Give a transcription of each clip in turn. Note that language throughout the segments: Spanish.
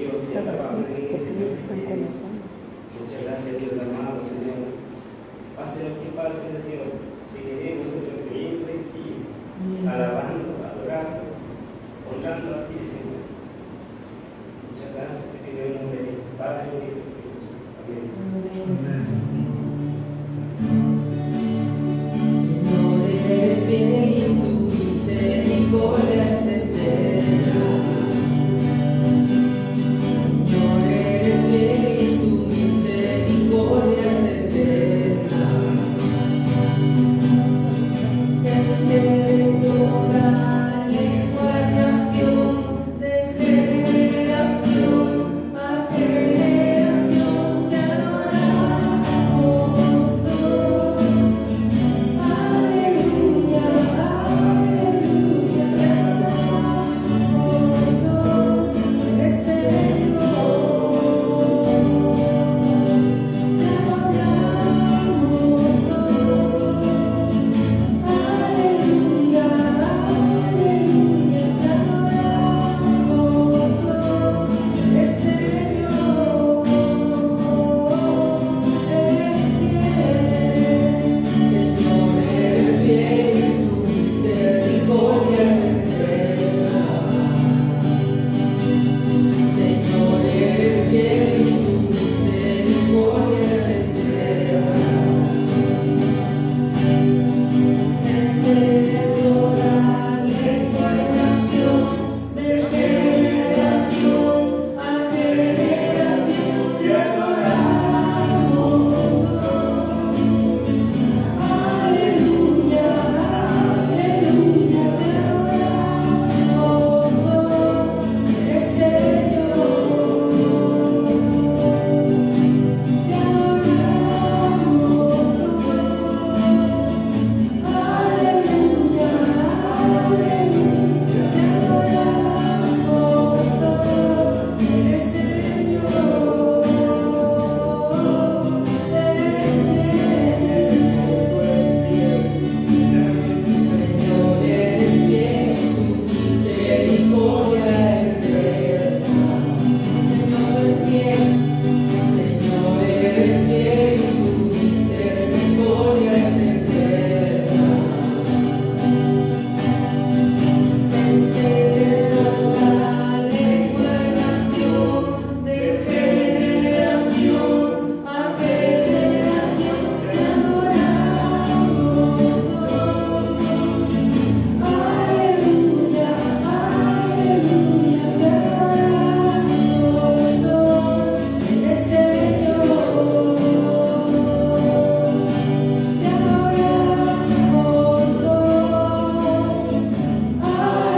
Dios, te alabamos en ese momento. Muchas gracias, Dios amado, Señor. Pase lo que pase, Dios, seguiremos nosotros creyendo en ti, alabando, adorando, honrando a ti, Señor. Muchas gracias, te pido en nombre del Padre y del Espíritu. Amén. Señor, eres fiel y tu misericordia es eterna. Señor, eres fiel y tu misericordia es eterna. De toda lengua y nación, de generación a generación te adoramos. Aleluya, aleluya, te adoramos, eres Señor. Te adoramos, aleluya, aleluya, te adoramos, eres Señor. Eres fiel, Señor, eres fiel y tu misericordia es eterna. Señor, eres fiel y tu misericordia es eterna. De toda lengua y nación, de generación a generación te adoramos. Aleluya, aleluya, te adoramos, eres Señor. Te adoramos, aleluya, aleluya, te adoramos, eres Señor. Señor, eres fiel y tu misericordia eterna. Señor, eres fiel. Señor, eres fiel y tu misericordia es eterna. Gente de toda lengua y nación, de generación a generación te adoramos. Aleluya, aleluya, te adoramos, eres Señor. Te adoramos,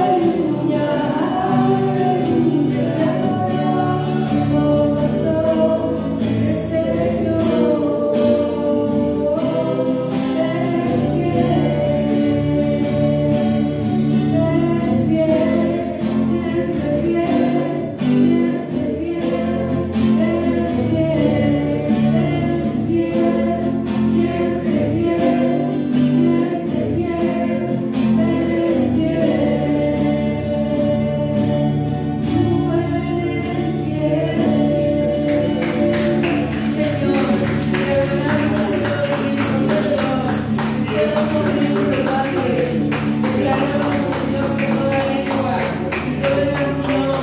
aleluya, aleluya, te adoramos, eres Señor. Eres fiel, siempre fiel, siempre fiel. Eres fiel, siempre fiel, siempre fiel. Eres fiel, tú eres fiel. Sí, Señor, te adoramos, Señor, declaramos, Señor, que toda lengua, y toda nación,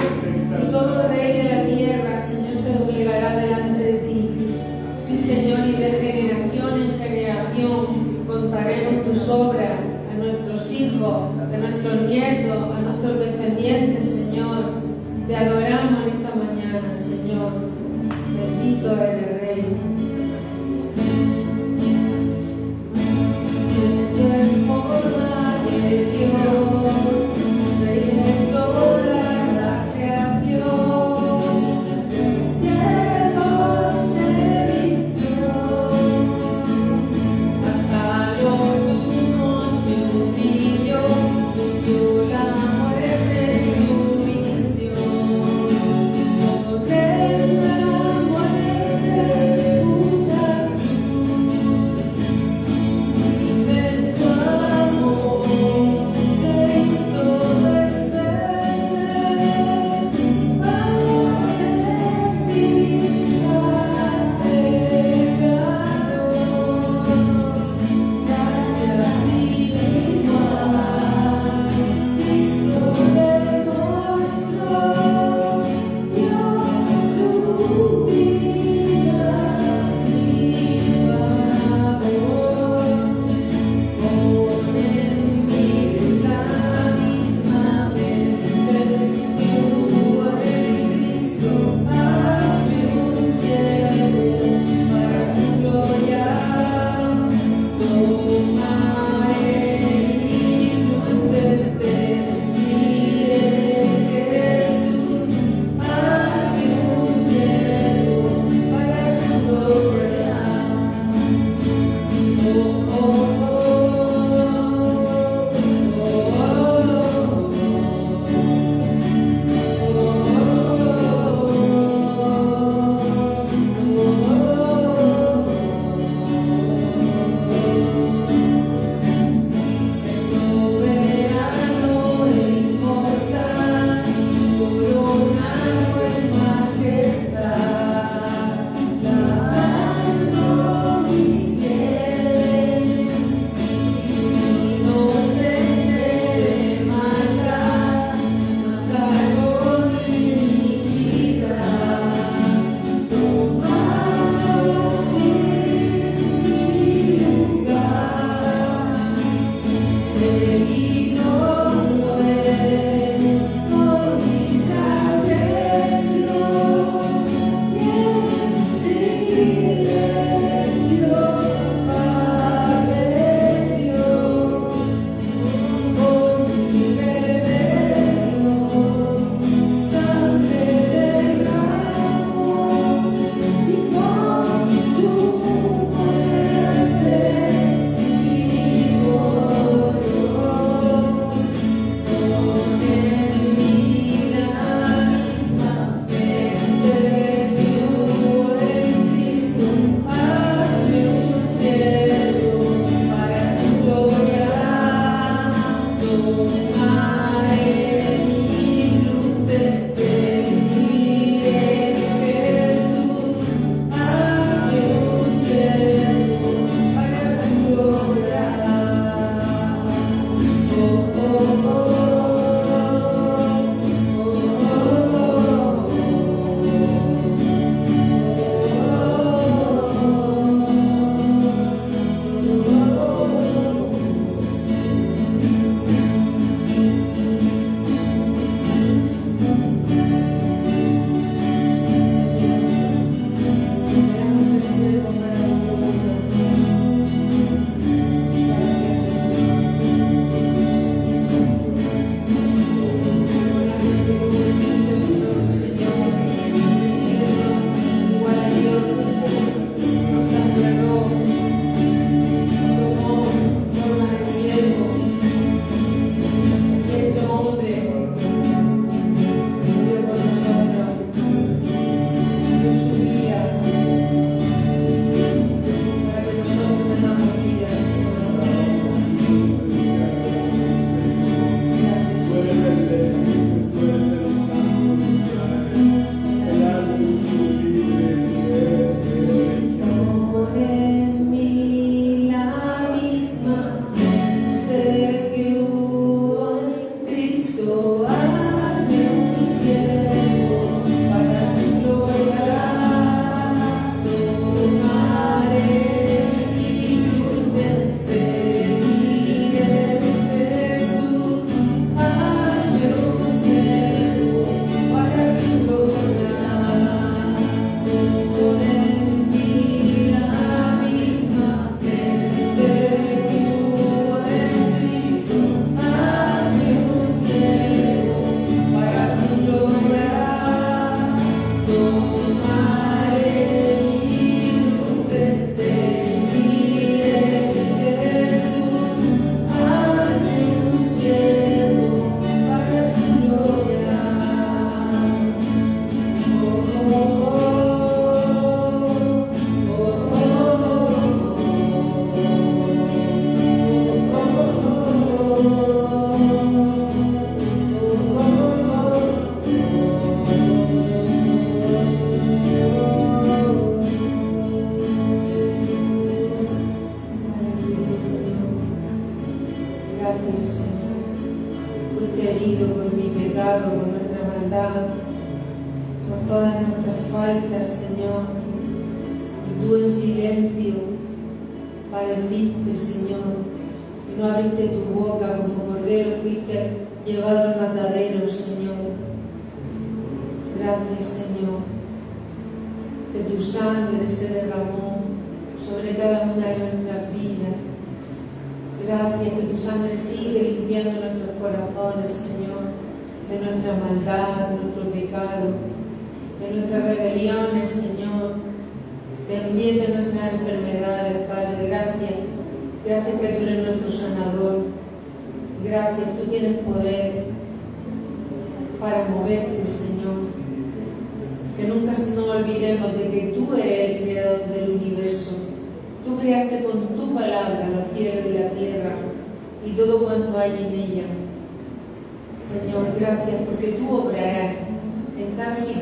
y todo rey de la tierra, Señor, se doblegará delante de ti. Sí, Señor, y de generación en generación contaremos tus obras a nuestros hijos, a nuestros nietos, a nuestros descendientes, Señor. Te adoramos esta mañana, Señor. Bendito eres, Rey. Siento en forma de Dios, Rey de toda la creación, cielo se vistió, hasta los humos se humilló, tu amor es de sumisión, todo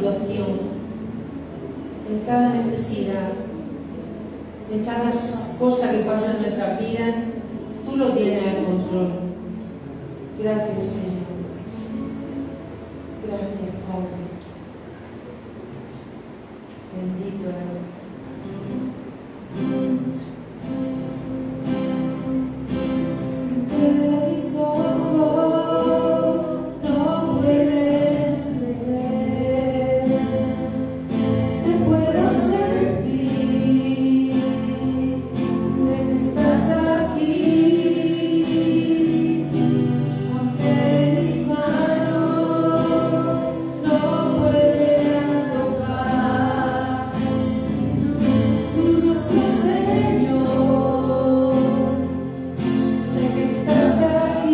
situación, en cada necesidad, en cada cosa que pasa en nuestra vida, tú lo tienes al control. Gracias, Señor. Gracias, Padre. Bendito eres. Mis ojos no pueden ver, te puedo sentir, sé que estás aquí, aunque mis manos no pueden tocar tu rostro, Señor, sé que estás aquí.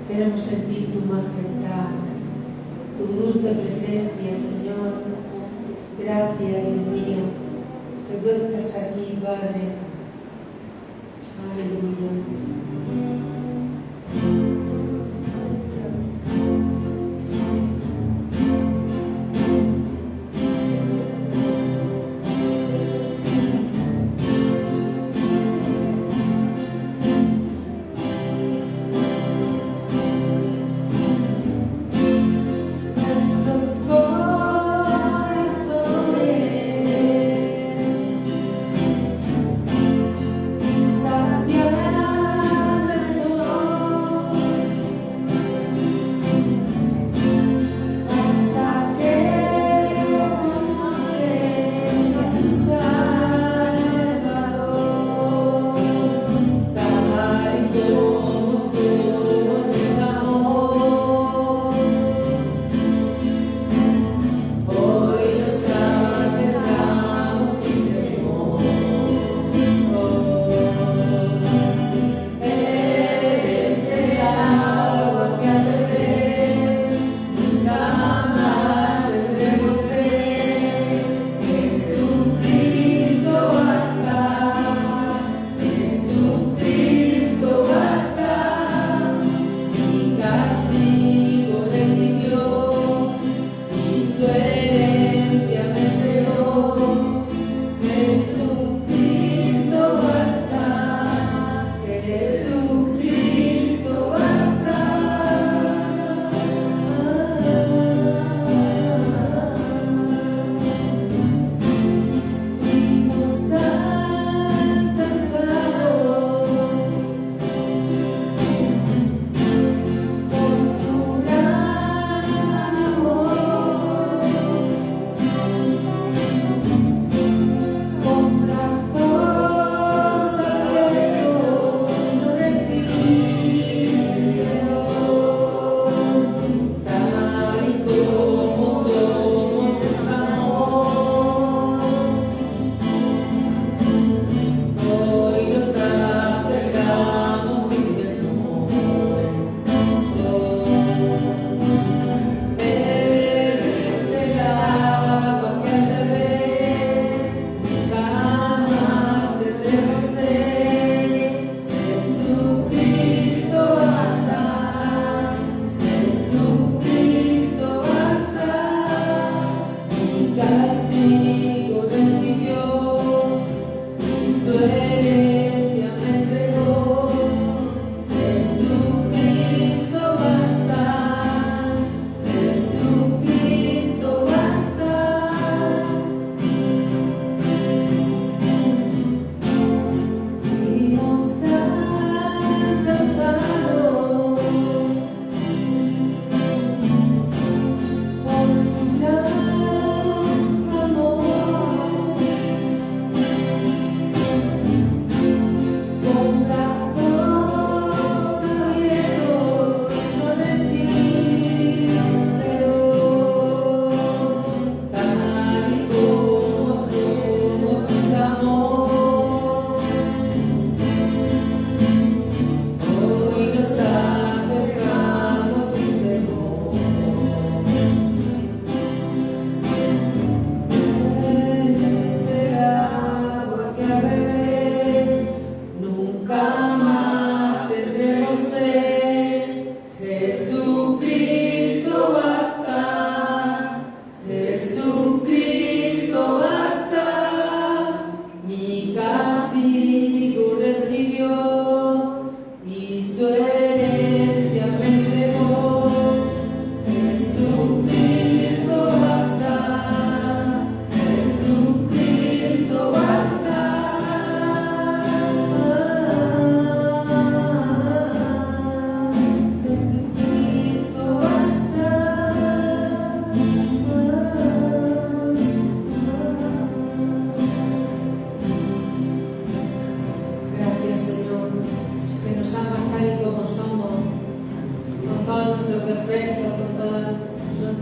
Queremos sentir tu majestad, tu dulce presencia, Señor. Gracias, Dios mío, que tú estás aquí, Padre. Aleluya.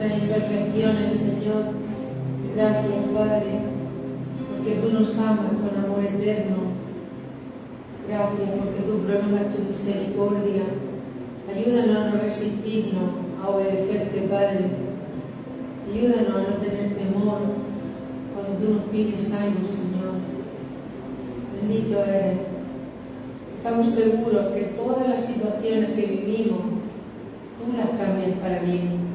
nuestras imperfecciones, Señor. Gracias, Padre, porque tú nos amas con amor eterno. Gracias porque tú prolongas tu misericordia. Ayúdanos a no resistirnos, a obedecerte, Padre. Ayúdanos a no tener temor cuando tú nos pides algo, Señor. Bendito eres. Estamos seguros que todas las situaciones que vivimos, tú las cambias para bien.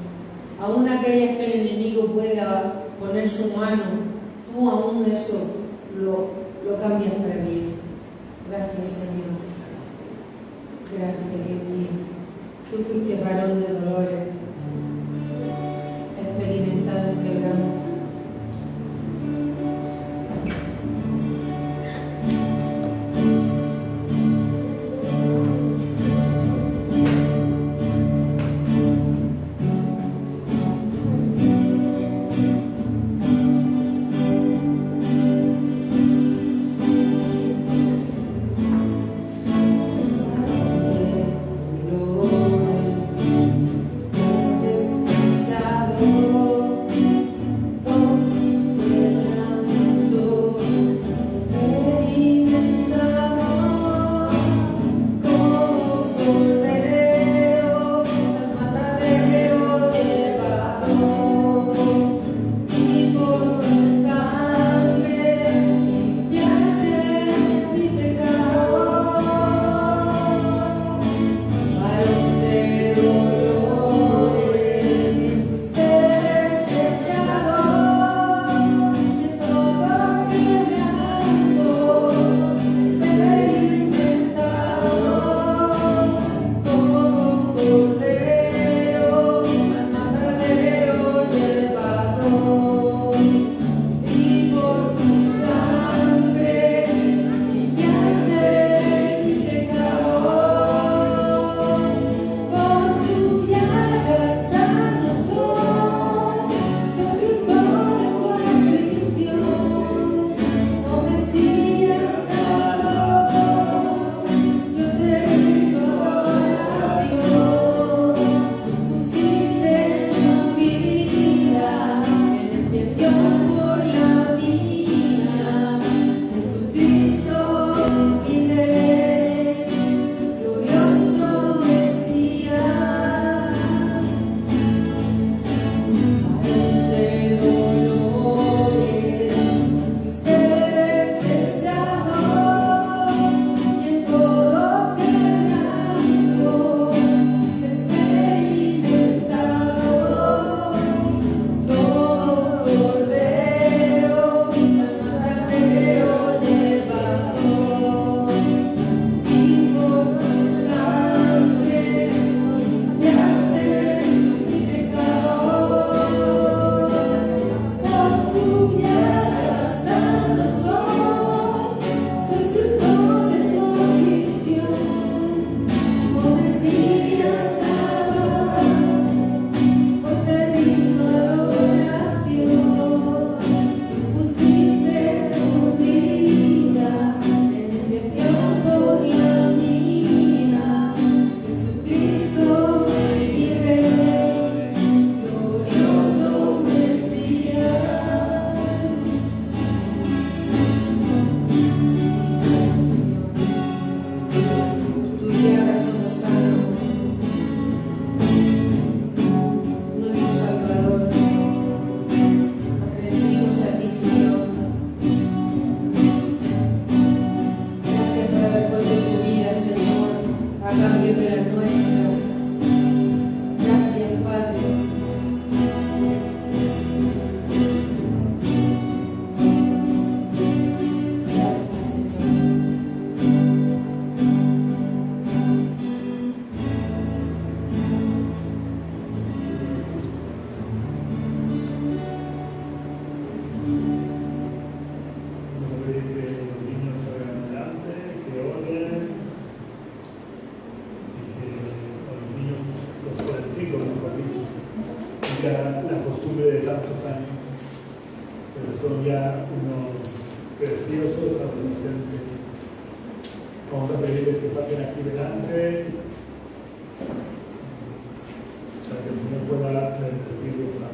Aún aquellas que el enemigo pueda poner su mano, tú aún eso lo cambias para bien. Gracias, Señor. Gracias, Dios mío. Tú fuiste varón de dolores, experimentado en quebranto. la costumbre de tantos años, pero son ya unos preciosos adolescentes. Vamos a pedirles que pasen aquí delante para que el Señor pueda bendecirlos.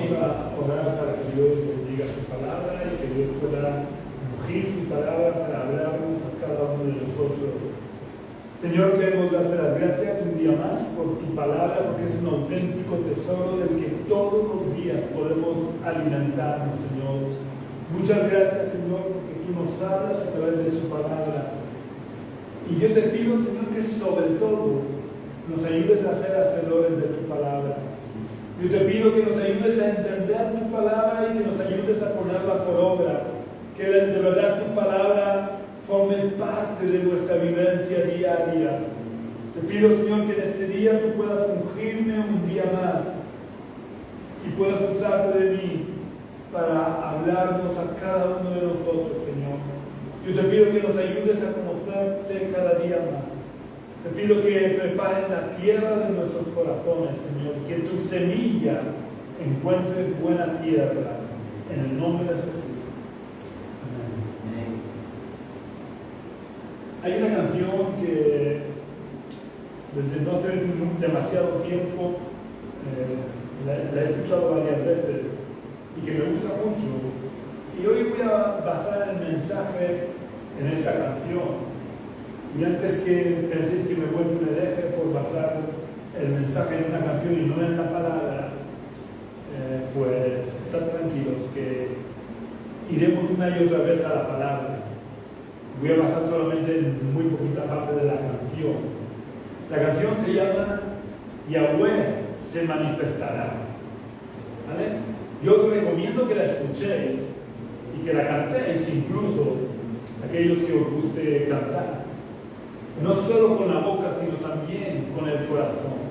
vamos a orar para que Dios bendiga su palabra y que Dios pueda ungir su palabra para hablarnos a cada uno de nosotros. Señor, queremos darte las gracias un día más por tu palabra, porque es un auténtico tesoro del que todos los días podemos alimentarnos, Señor. Muchas gracias, Señor, porque tú nos hablas a través de su palabra. Y yo te pido, Señor, que sobre todo nos ayudes a ser hacedores de tu palabra. Yo te pido que nos ayudes a entender tu palabra y que nos ayudes a ponerla por obra. Que de verdad tu palabra forme parte de nuestra vivencia diaria. Te pido, Señor, que en este día tú puedas ungirme un día más y puedas usarte de mí para hablarnos a cada uno de nosotros, Señor. Yo te pido que nos ayudes a conocerte cada día más. Te pido que prepares la tierra de nuestros corazones, Señor, que tu semilla encuentre buena tierra, en el nombre de Jesús. Amén. Hay una canción que desde no hace demasiado tiempo la he escuchado varias veces y que me gusta mucho. Y hoy voy a basar el mensaje en esta canción. Y antes que penséis que me vuelvo un hereje por basar el mensaje en una canción y no en la palabra, pues estad tranquilos que iremos una y otra vez a la palabra. Voy a basar solamente en muy poquita parte de la canción. La canción se llama Yahweh se manifestará. ¿Vale? Yo os recomiendo que la escuchéis y que la cantéis, incluso aquellos que os guste cantar. No solo con la boca, sino también con el corazón.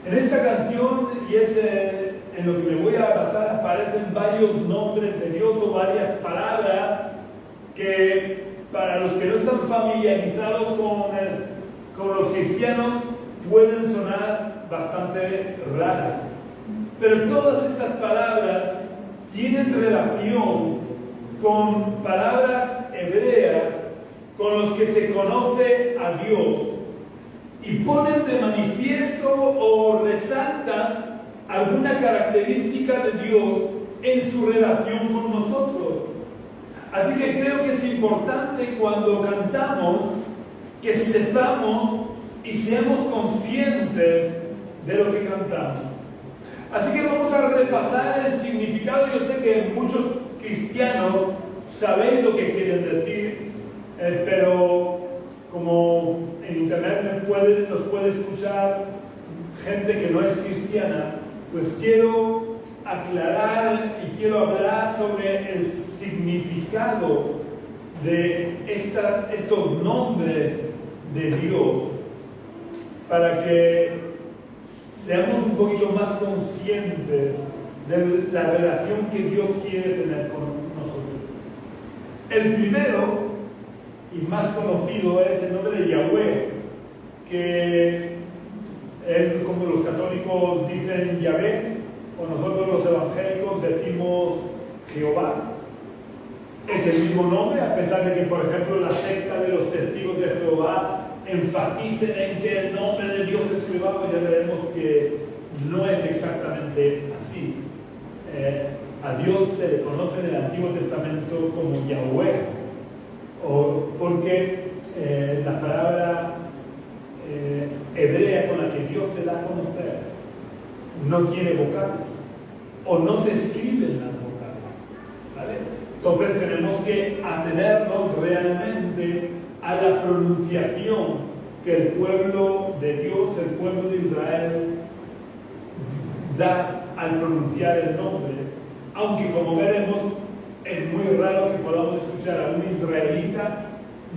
En esta canción, y es en lo que me voy a basar, aparecen varios nombres de Dios o varias palabras que para los que no están familiarizados con los cristianos pueden sonar bastante raras. Pero todas estas palabras tienen relación con palabras hebreas con los que se conoce a Dios y ponen de manifiesto o resaltan alguna característica de Dios en su relación con nosotros. Así que creo que es importante cuando cantamos que sepamos y seamos conscientes de lo que cantamos. Así que vamos a repasar el significado. Yo sé que muchos cristianos sabéis lo que quieren decir, pero como en internet nos puede escuchar gente que no es cristiana, pues quiero aclarar y quiero hablar sobre el significado de estos nombres de Dios, para que seamos un poquito más conscientes de la relación que Dios quiere tener con nosotros. El primero y más conocido es el nombre de Yahweh, que es como los católicos dicen Yahvé, o nosotros los evangélicos decimos Jehová. Es el mismo nombre, a pesar de que, por ejemplo, la secta de los testigos de Jehová enfaticen en que el nombre de Dios es Jehová, pues ya veremos que no es exactamente así. A Dios se le conoce en el Antiguo Testamento como Yahweh, porque la palabra hebrea con la que Dios se da a conocer no tiene vocales, o no se escriben las vocales, ¿vale? Entonces tenemos que atenernos realmente a la pronunciación que el pueblo de Dios, el pueblo de Israel, da al pronunciar el nombre, aunque como veremos es muy raro que podamos escuchar a un israelita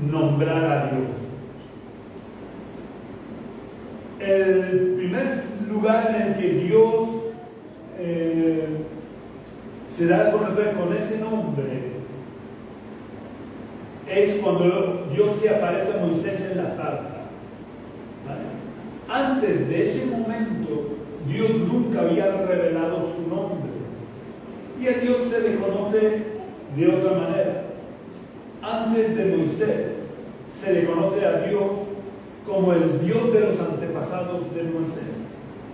nombrar a Dios. El primer lugar en el que Dios se da a conocer con ese nombre es cuando Dios se aparece a Moisés en la zarza, ¿vale? Antes de ese momento, Dios nunca había revelado su nombre. Y a Dios se le conoce de otra manera. Antes de Moisés, se le conoce a Dios como el Dios de los antepasados de Moisés.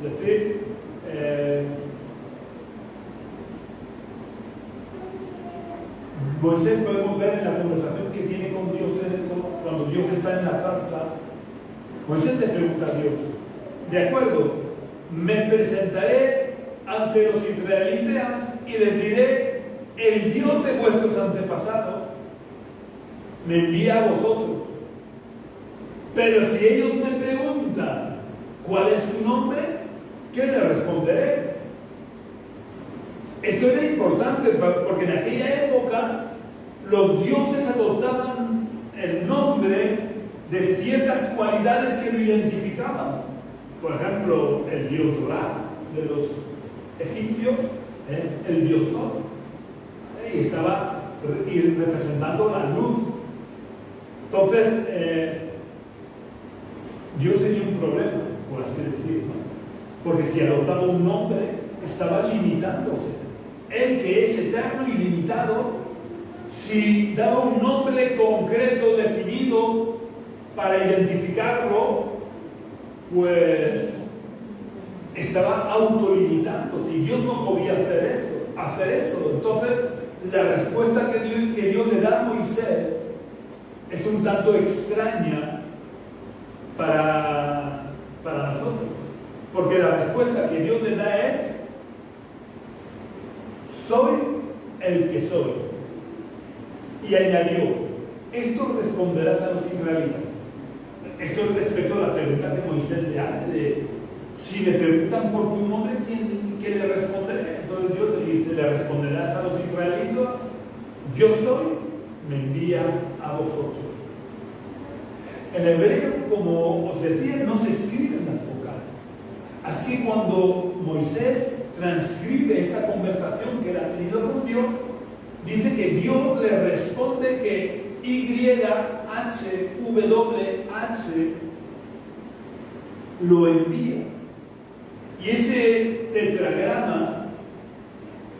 Es decir, Moisés podemos ver en la conversación que tiene con Dios cuando Dios está en la zarza. Moisés le pregunta a Dios, de acuerdo, me presentaré ante los israelitas y les diré, el Dios de vuestros antepasados me envía a vosotros. Pero si ellos me preguntan cuál es su nombre, ¿qué les responderé? Esto era importante porque en aquella época los dioses adoptaban el nombre de ciertas cualidades que lo identificaban. Por ejemplo, el dios Ra de los egipcios, el dios Sol, y estaba representando la luz. Entonces, Dios tenía un problema, por así decirlo, porque si adoptaba un nombre, estaba limitándose. Él, que es eterno y limitado, si daba un nombre concreto, definido, para identificarlo, pues estaba autolimitándose, y Dios no podía hacer eso. Entonces, la respuesta que Dios le da a Moisés es un tanto extraña para nosotros, porque la respuesta que Dios le da es: soy el que soy. Y añadió: esto responderás a los israelitas. Esto es respecto a la pregunta que Moisés le hace de si le preguntan por tu nombre, ¿qué le responderé? Entonces Dios le dice: le responderás a los israelitas, yo soy, me envía a vosotros. En hebreo, como os decía, no se escriben las vocales. Así que cuando Moisés transcribe esta conversación que él ha tenido con Dios, dice que Dios le responde que YHWH lo envía. Y ese tetragrama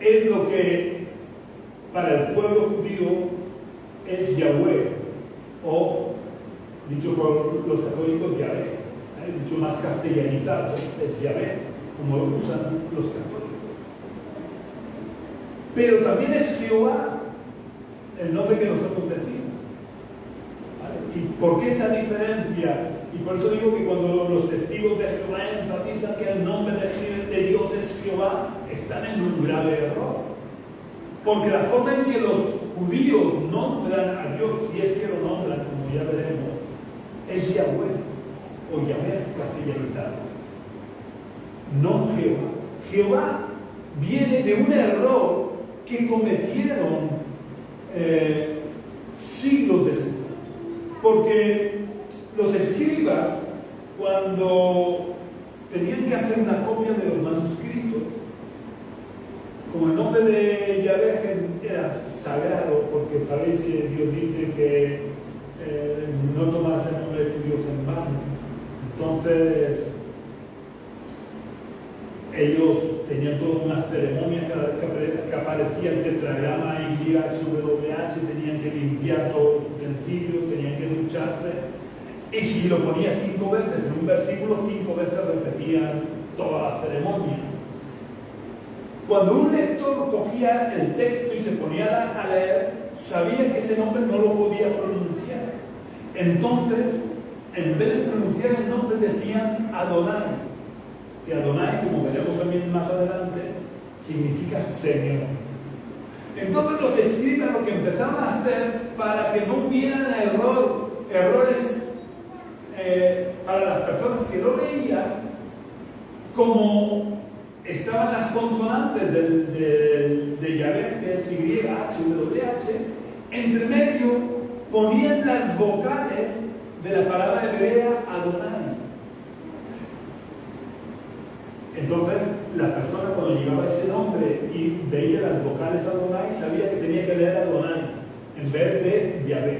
es lo que para el pueblo judío es Yahweh, o dicho por los católicos Yahvé, dicho más castellanizado es Yahvé, como lo usan los católicos. Pero también es Jehová el nombre que nosotros decimos. ¿Vale? ¿Y por qué esa diferencia? Y por eso digo que cuando los testigos de Jehová enfatizan que el nombre de Dios es Jehová, están en un grave error. Porque la forma en que los judíos nombran a Dios, si es que lo nombran, como ya veremos, es Yahweh o Yahvé castellanizado. No Jehová. Jehová viene de un error que cometieron siglos después. Porque los escribas, cuando tenían que hacer una copia de los manuscritos, como el nombre de Yahvé era sagrado, porque sabéis que Dios dice que no tomarás el nombre de tu Dios en vano, entonces ellos tenían toda una ceremonia cada vez que aparecía el tetragrama YHWH, tenían que limpiar todos los utensilios, tenían que ducharse, y si lo ponía 5 veces en un versículo, 5 veces repetían toda la ceremonia. Cuando un lector cogía el texto y se ponía a leer, sabía que ese nombre no lo podía pronunciar. Entonces, en vez de pronunciar el nombre, decían Adonai. Que Adonai, como veremos también más adelante, significa Señor. Entonces los escribas lo que empezaron a hacer para que no hubieran errores para las personas que lo leían, como estaban las consonantes de Yahvé, que es YHWH, entre medio ponían las vocales de la palabra hebrea Adonai. Entonces, la persona cuando llegaba ese nombre y veía las vocales Adonai, sabía que tenía que leer Adonai en vez de Yahvé,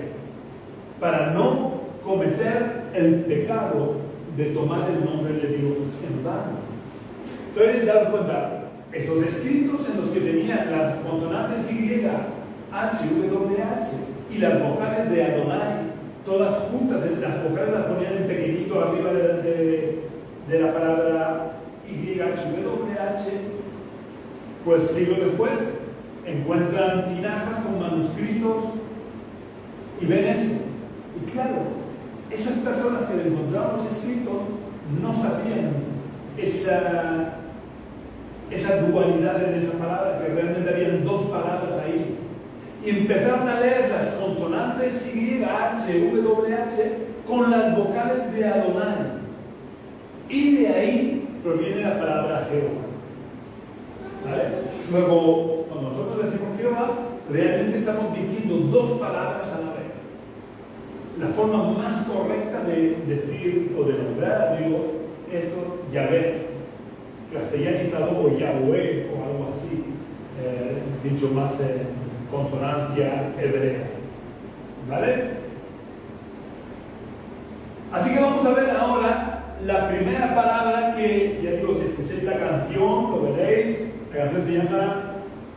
para no cometer el pecado de tomar el nombre de Dios en vano. Entonces, daros cuenta, esos escritos en los que tenían las consonantes Y, H, W, H y las vocales de Adonai, todas juntas, las vocales las ponían en pequeñito arriba de la palabra YHWH, pues siglos después encuentran tinajas con manuscritos y ven eso. Y claro, esas personas que le encontraron los escritos no sabían esa dualidad en esa palabra, que realmente habían dos palabras ahí. Y empezaron a leer las consonantes Y, H, W, H con las vocales de Adonai. Y de ahí proviene la palabra Jehová. ¿Vale? Luego, cuando nosotros decimos Jehová, realmente estamos diciendo dos palabras a la vez. La forma más correcta de decir o de nombrar a Dios es Yahvé, castellanizado o Yahweh o algo así, dicho más en consonancia hebrea. ¿Vale? Así que vamos a ver ahora la primera palabra que, ya digo, si escucháis la canción, lo veréis. La canción se llama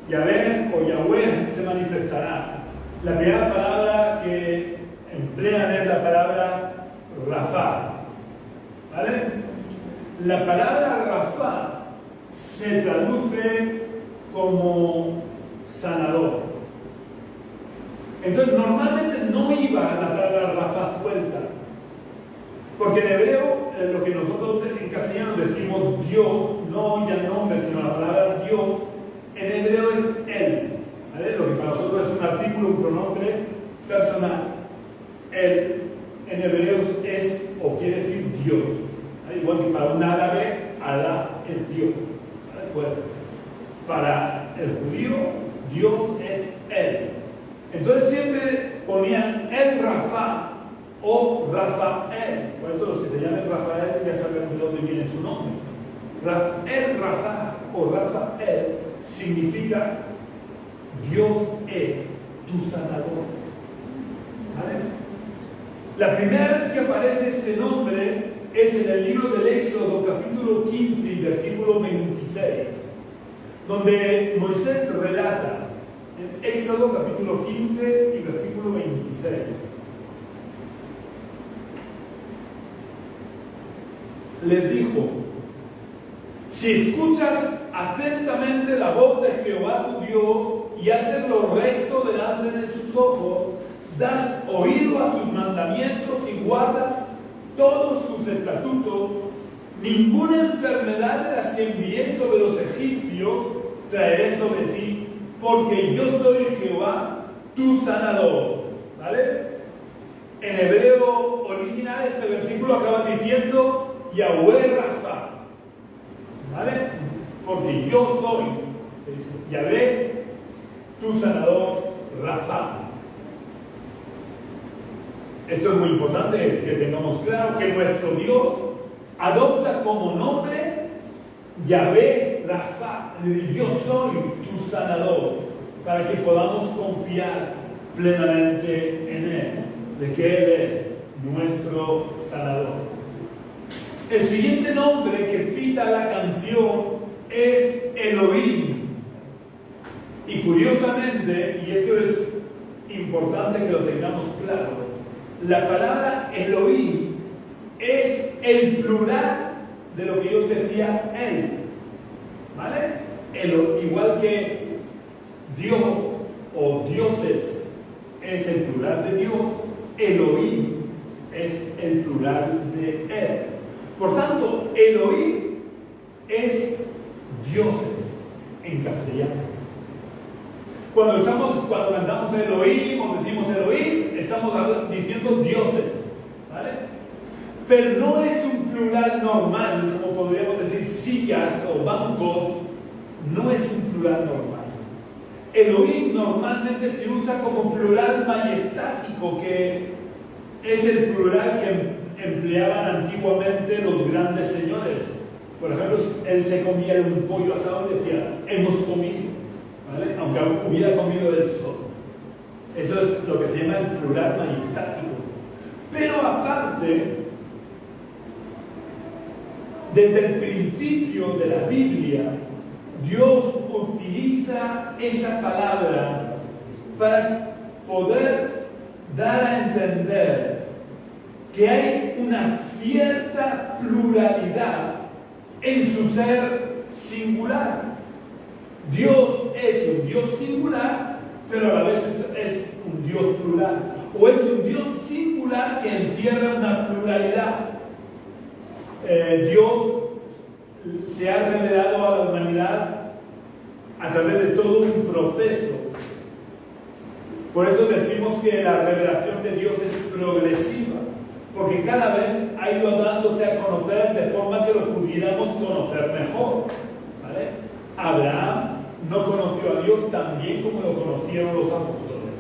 Yahvé o Yahweh se manifestará. La primera palabra que emplean es la palabra Rafa. ¿Vale? La palabra Rafa se traduce como sanador. Entonces, normalmente no iba la palabra Rafa suelta, porque en hebreo, lo que nosotros en castellano decimos Dios, no ya nombre, sino la palabra Dios, en hebreo es Él. ¿Vale? Lo que para nosotros es un artículo, un pronombre personal. Él en hebreo es o quiere decir Dios. ¿Vale? Igual que para un árabe, Alá es Dios. ¿Vale? Pues, para el judío, Dios es Él. Entonces siempre ponían el Rafa o Rafael. Por eso los que se llaman Rafael ya saben de dónde viene su nombre. El Rafa o Rafael significa Dios es tu sanador. ¿Vale? La primera vez que aparece este nombre es en el libro del Éxodo, capítulo 15, versículo 26, donde Moisés relata, en Éxodo capítulo 15 y versículo 26. Les dijo: si escuchas atentamente la voz de Jehová tu Dios y haces lo recto delante de sus ojos, das oído a sus mandamientos y guardas todos sus estatutos, ninguna enfermedad de las que envié sobre los egipcios traeré sobre ti, porque yo soy Jehová, tu sanador. ¿Vale? En hebreo original este versículo acaba diciendo Yahweh Rafa, ¿vale? Porque yo soy Yahvé, tu sanador Rafa. Esto es muy importante que tengamos claro, que nuestro Dios adopta como nombre Yahvé Rafa, yo soy tu sanador, para que podamos confiar plenamente en Él, de que Él es nuestro sanador. El siguiente nombre que cita la canción es Elohim. Y curiosamente, y esto es importante que lo tengamos claro, la palabra Elohim es el plural de lo que yo decía Él. ¿Vale? Igual que Dios o dioses es el plural de Dios, Elohim es el plural de Él. Por tanto, Elohim es dioses en castellano. Cuando cantamos Elohim o decimos Elohim, estamos diciendo dioses, ¿vale? Pero no es un plural normal, como podríamos decir sillas o bancos, no es un plural normal. Elohim normalmente se usa como plural majestático, que es el plural que empleaban antiguamente los grandes señores. Por ejemplo, él se comía un pollo asado y decía, hemos comido, ¿vale? Aunque hubiera comido del sol. Eso es lo que se llama el plural majestático. Pero aparte, desde el principio de la Biblia, Dios utiliza esa palabra para poder dar a entender que hay una cierta pluralidad en su ser singular. Dios es un Dios singular, pero a la vez es un Dios plural. O es un Dios singular que encierra una pluralidad. Dios se ha revelado a la humanidad a través de todo un proceso. Por eso decimos que la revelación de Dios es progresiva, porque cada vez ha ido dándose a conocer de forma que lo pudiéramos conocer mejor. ¿Vale? Abraham no conoció a Dios tan bien como lo conocieron los apóstoles.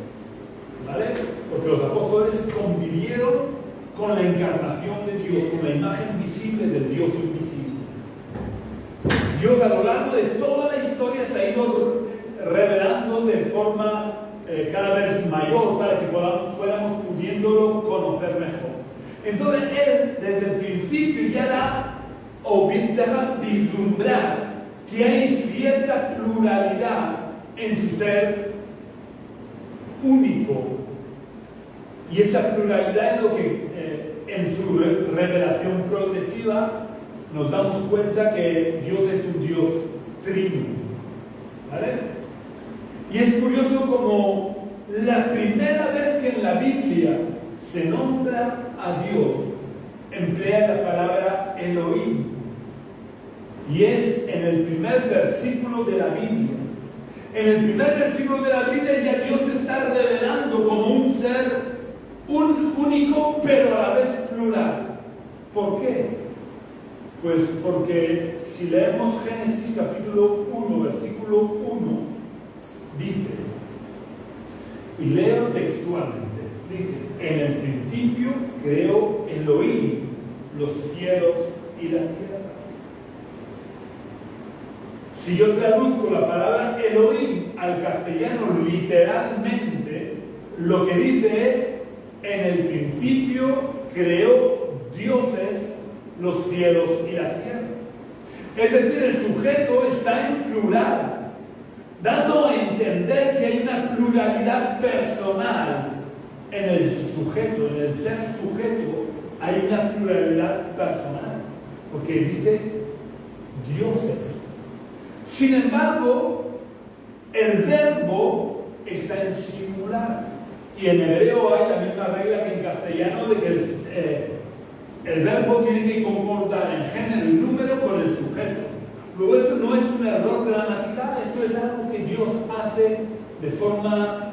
¿Vale? Porque los apóstoles convivieron con la encarnación de Dios, con la imagen visible del Dios invisible. Dios a lo largo de toda la historia se ha ido revelando de forma cada vez mayor para que fuéramos pudiéndolo conocer mejor. Entonces Él desde el principio ya deja vislumbrar que hay cierta pluralidad en su ser único. Y esa pluralidad es lo que en su revelación progresiva nos damos cuenta que Dios es un Dios trino. ¿Vale? Y es curioso como la primera vez que en la Biblia se nombra a Dios, emplea la palabra Elohim. Y es en el primer versículo de la Biblia. En el primer versículo de la Biblia ya Dios se está revelando como un ser único, pero a la vez plural. ¿Por qué? Pues porque si leemos Génesis capítulo 1, versículo 1, dice, y leo textualmente, dice, en el principio creó Elohim los cielos y la tierra. Si yo traduzco la palabra Elohim al castellano literalmente, lo que dice es, en el principio creó dioses los cielos y la tierra. Es decir, el sujeto está en plural, dando a entender que hay una pluralidad personal en el sujeto, en el ser sujeto, hay una pluralidad personal, porque dice dioses. Sin embargo, el verbo está en singular, y en hebreo hay la misma regla que en castellano de que el verbo tiene que concordar en género y número con el sujeto. Luego esto no es un error gramatical, esto es algo que Dios hace de forma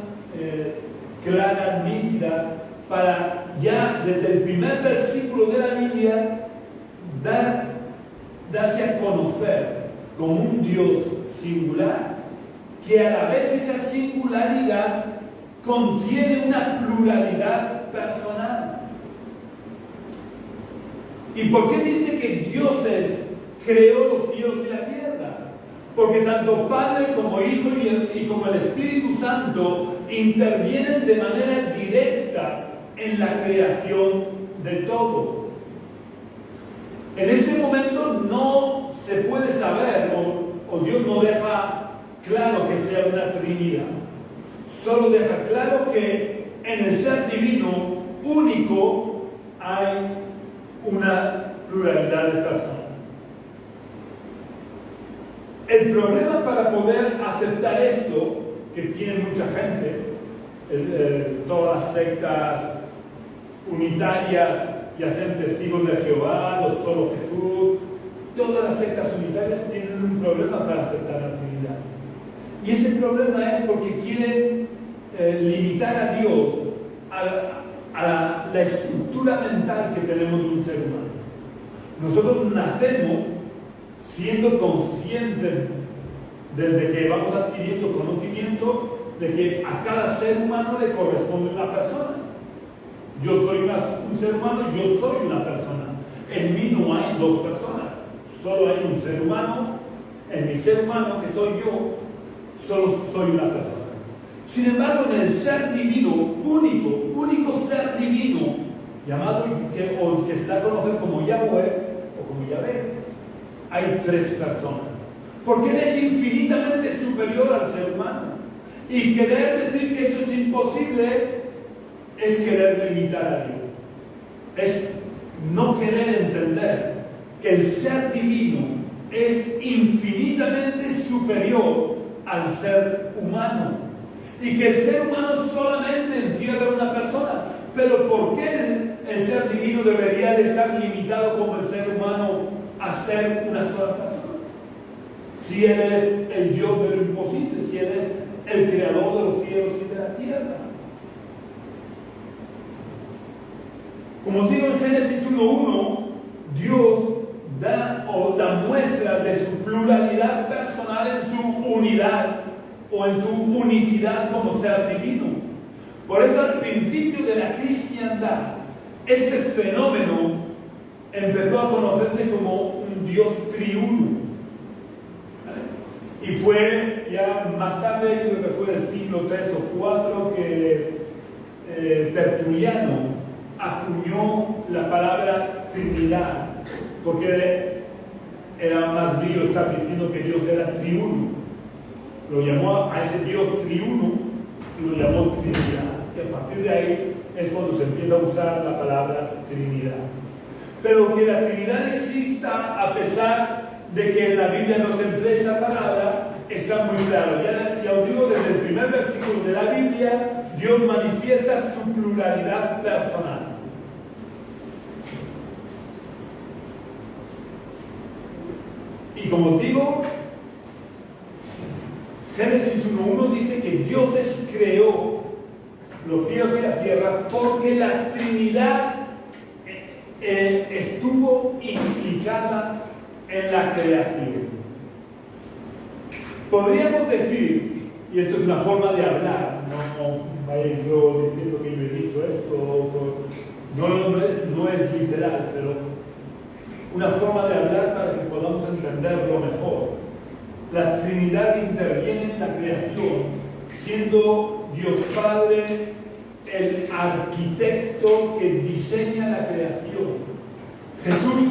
clara, nítida, para ya desde el primer versículo de la Biblia darse a conocer como un Dios singular, que a la vez esa singularidad contiene una pluralidad personal. ¿Y por qué dice que dioses creó los cielos y la tierra? Porque tanto Padre como Hijo y como el Espíritu Santo intervienen de manera directa en la creación de todo. En este momento no se puede saber, o Dios no deja claro que sea una Trinidad. Solo deja claro que en el ser divino único hay una pluralidad de personas. El problema para poder aceptar esto, que tiene mucha gente, todas las sectas unitarias, ya sean testigos de Jehová, los solo Jesús, todas las sectas unitarias tienen un problema para aceptar la Trinidad. Y ese problema es porque quieren limitar a Dios a la estructura mental que tenemos de un ser humano. Nosotros nacemos siendo conscientes desde que vamos adquiriendo conocimiento de que a cada ser humano le corresponde una persona. Yo soy un ser humano, yo soy una persona. En mí no hay dos personas, solo hay un ser humano. En mi ser humano, que soy yo, solo soy una persona. Sin embargo, en el ser divino, único ser divino, llamado que se da a conocer como Yahweh o como Yahvé, hay tres personas. Porque Él es infinitamente superior al ser humano. Y querer decir que eso es imposible es querer limitar a Dios. Es no querer entender que el ser divino es infinitamente superior al ser humano. Y que el ser humano solamente encierra a una persona. Pero ¿por qué el ser divino debería de estar limitado como el ser humano a ser una sola persona? Si Él es el Dios de lo imposible, si Él es el creador de los cielos y de la tierra. Como os digo en Génesis 1:1, Dios da muestra de su pluralidad personal en su unidad o en su unicidad como ser divino. Por eso al principio de la cristiandad, este fenómeno empezó a conocerse como un Dios triuno. ¿Vale? Y fue ya más tarde, creo que fue el siglo III o IV, que Tertuliano acuñó la palabra Trinidad, porque era más lío estar diciendo que Dios era triuno. Lo llamó a ese Dios triuno, lo llamó Trinidad. Y a partir de ahí es cuando se empieza a usar la palabra Trinidad. Pero que la Trinidad exista a pesar de que en la Biblia no se emplea esa palabra, está muy claro. Ya os digo, desde el primer versículo de la Biblia, Dios manifiesta su pluralidad personal. Y como os digo, Génesis 1:1 dice que Dios creó los cielos y la tierra porque la Trinidad estuvo implicada en la creación. Podríamos decir, y esto es una forma de hablar, no vaya yo diciendo que yo he dicho esto, no es literal, pero una forma de hablar para que podamos entenderlo mejor. La Trinidad interviene en la creación, siendo Dios Padre el arquitecto que diseña la creación. Jesús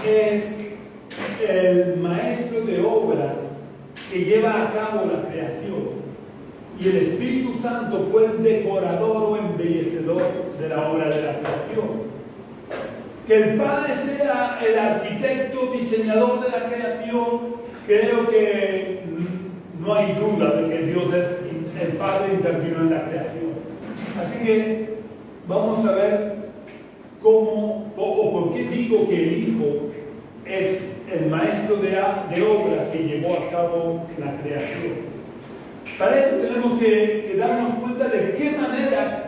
es el maestro de obras que lleva a cabo la creación. Y el Espíritu Santo fue el decorador o embellecedor de la obra de la creación. Que el Padre sea el arquitecto, diseñador de la creación, creo que no hay duda de que Dios, el Padre, intervino en la creación. Así que vamos a ver cómo o por qué digo que el Hijo es el maestro de obras que llevó a cabo la creación. Para eso tenemos que darnos cuenta de qué manera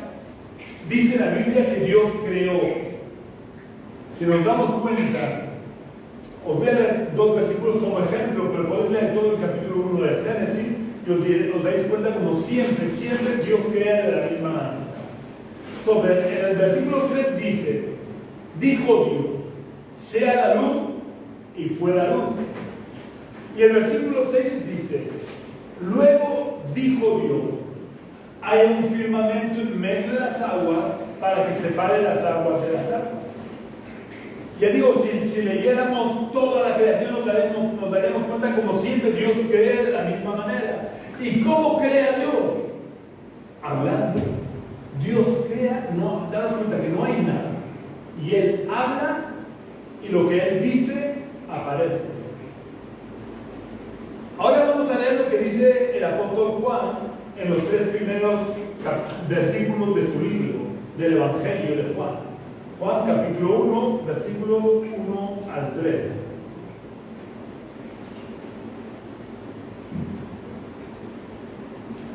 dice la Biblia que Dios creó. Si nos damos cuenta, os voy a leer 2 versículos como ejemplo, pero podéis leer todo el capítulo 1 de Génesis y os dais cuenta como siempre Dios crea de la misma manera. Entonces, en el versículo 3 dice, dijo Dios, sea la luz, y fue la luz. Y el versículo 6 dice, luego dijo Dios, hay un firmamento en medio de las aguas para que separe las aguas de las aguas. Ya digo, si leyéramos toda la creación nos daríamos cuenta como siempre Dios crea de la misma manera. ¿Y cómo crea Dios? Hablando. Dios crea, daros cuenta que no hay nada. Y Él habla y lo que Él dice aparece. Ahora vamos a leer lo que dice el apóstol Juan en los 3 primeros versículos de su libro, del Evangelio de Juan. Juan capítulo 1, versículos 1 al 3.